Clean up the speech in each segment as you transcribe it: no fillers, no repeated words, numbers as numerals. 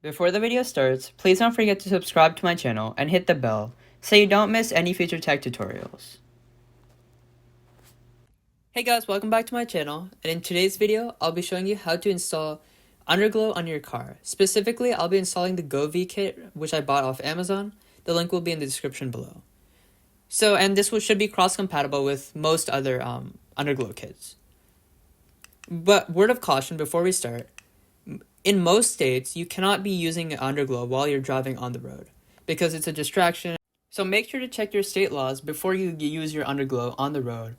Before the video starts, please don't forget to subscribe to my channel and hit the bell so you don't miss any future tech tutorials. Hey guys, welcome back to my channel, and in today's video, I'll be showing you how to install Underglow on your car. Specifically, I'll be installing the GOVEE kit, which I bought off Amazon. The link will be in the description below. And this should be cross-compatible with most other Underglow kits. But word of caution before we start, in most states, you cannot be using Underglow while you're driving on the road because it's a distraction. So make sure to check your state laws before you use your Underglow on the road.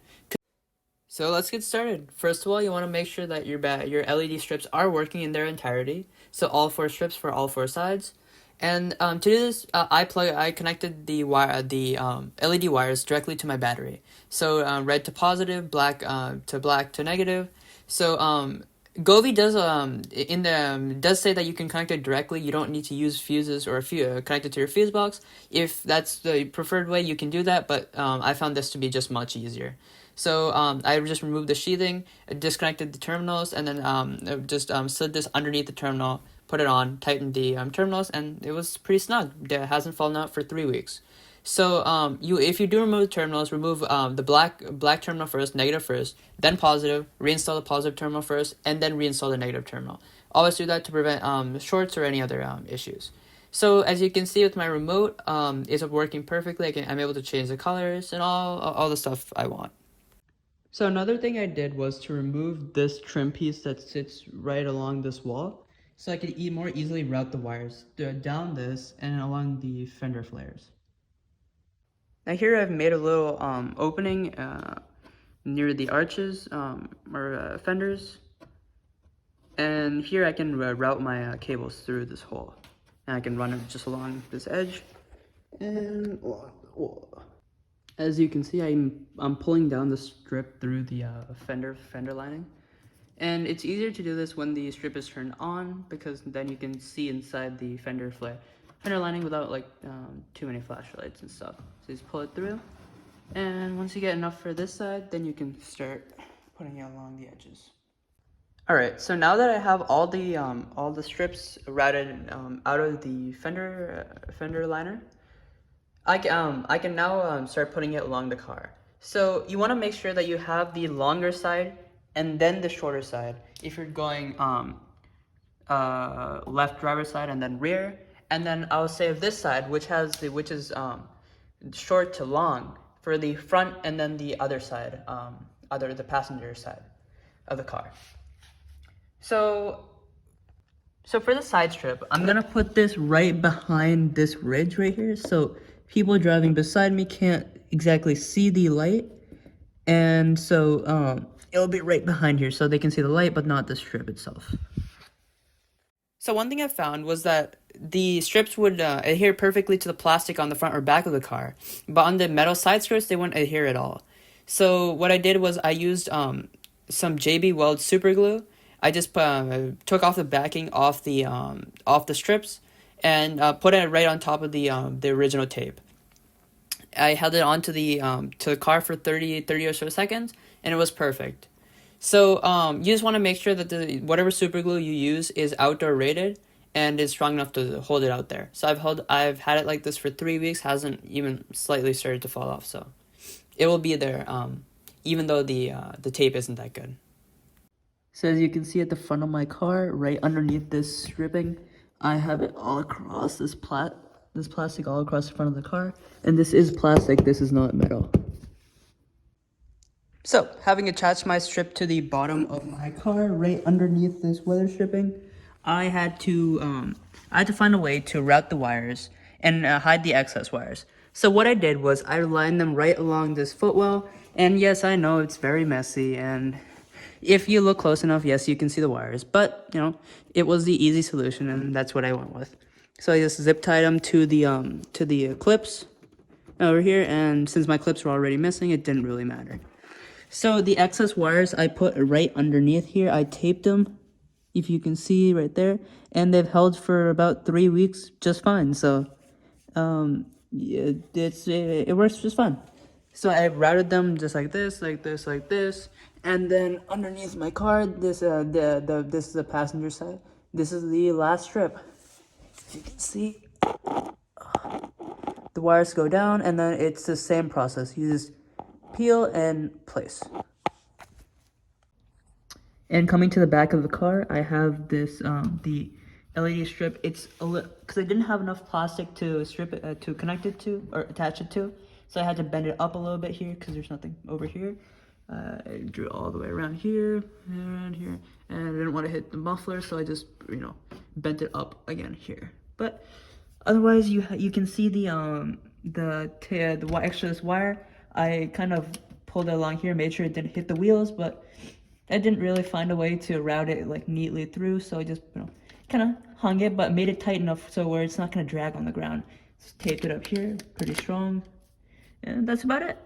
So let's get started. First of all, you want to make sure that your LED strips are working in their entirety. So all 4 strips for all 4 sides. And to do this, I connected the LED wires directly to my battery. So red to positive, black to negative. So GOVEE does say that you can connect it directly. You don't need to use fuses or connect it to your fuse box. If that's the preferred way, you can do that. But I found this to be just much easier. So I just removed the sheathing, disconnected the terminals, and then slid this underneath the terminal, put it on, tightened the terminals, and it was pretty snug. It hasn't fallen out for 3 weeks. So if you do remove the terminals, remove the black terminal first, negative first, then positive, reinstall the positive terminal first, and then reinstall the negative terminal. Always do that to prevent shorts or any other issues. So as you can see with my remote, it's working perfectly. I'm able to change the colors and all the stuff I want. So another thing I did was to remove this trim piece that sits right along this wall, so I could more easily route the wires down this and along the fender flares. Now here I've made a little opening near the arches or fenders, and here I can route my cables through this hole, and I can run it just along this edge. And as you can see, I'm pulling down the strip through the fender lining, and it's easier to do this when the strip is turned on because then you can see inside the fender lining without too many flashlights and stuff. So just pull it through, and once you get enough for this side, then you can start putting it along the edges. All right, so now that I have all the strips routed out of the fender liner, I can now start putting it along the car. So you want to make sure that you have the longer side and then the shorter side. If you're going left driver's side and then rear, and then I'll save this side, which is short to long for the front, and then the other side, the passenger side of the car. So for the side strip, I'm gonna put this right behind this ridge right here, so people driving beside me can't exactly see the light, and so it'll be right behind here so they can see the light but not the strip itself. So one thing I found was that the strips would adhere perfectly to the plastic on the front or back of the car, but on the metal side skirts they wouldn't adhere at all. So what I did was I used some JB Weld super glue. I just took off the backing off the strips and put it right on top of the original tape. I held it onto the car for 30 or so seconds, and it was perfect. So you just want to make sure that whatever super glue you use is outdoor rated and is strong enough to hold it out there. So I've had it like this for 3 weeks, hasn't even slightly started to fall off. So it will be there, even though the tape isn't that good. So as you can see at the front of my car, right underneath this stripping, I have it all across this plastic all across the front of the car. And this is plastic, this is not metal. So, having attached my strip to the bottom of my car, right underneath this weather stripping, I had to find a way to route the wires and hide the excess wires. So what I did was I lined them right along this footwell, and yes, I know it's very messy, and if you look close enough, yes, you can see the wires, but it was the easy solution, and that's what I went with. So I just zip tied them to the clips over here, and since my clips were already missing, it didn't really matter. So the excess wires I put right underneath here. I taped them, if you can see right there, and they've held for about 3 weeks just fine. So it works just fine. So I routed them just like this, and then underneath my car, this is the passenger side. This is the last strip. you can see, the wires go down, and then it's the same process. You just peel and place. And coming to the back of the car, I have this the LED strip. It's a little because I didn't have enough plastic to strip it to connect it to or attach it to, so I had to bend it up a little bit here because there's nothing over here. I drew all the way around here, and I didn't want to hit the muffler, so I just bent it up again here. But otherwise, you can see the extra wire. I kind of pulled it along here, made sure it didn't hit the wheels, but I didn't really find a way to route it like neatly through, so I just kind of hung it, but made it tight enough so where it's not gonna drag on the ground. Just taped it up here, pretty strong, and that's about it.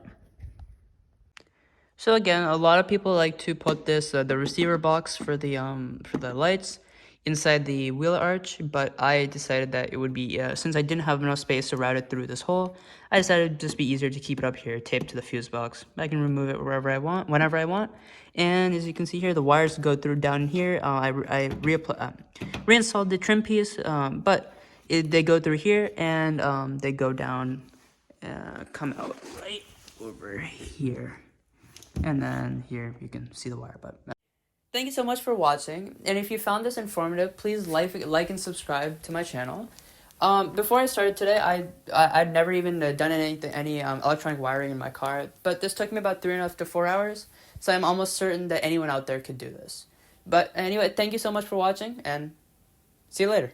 So again, a lot of people like to put this the receiver box for the lights inside the wheel arch, but I decided that it would be since I didn't have enough space to route it through this hole, I decided it'd just be easier to keep it up here, taped to the fuse box. I can remove it wherever I want, whenever I want, and as you can see here, the wires go through down here. I reinstalled the trim piece, but they go through here and they go down, come out right over here. And then here you can see the wire, but thank you so much for watching. And if you found this informative, please like and subscribe to my channel. Before I started today, I'd never even done any electronic wiring in my car, but this took me about 3.5 to 4 hours, so I'm almost certain that anyone out there could do this. But anyway, thank you so much for watching, and see you later.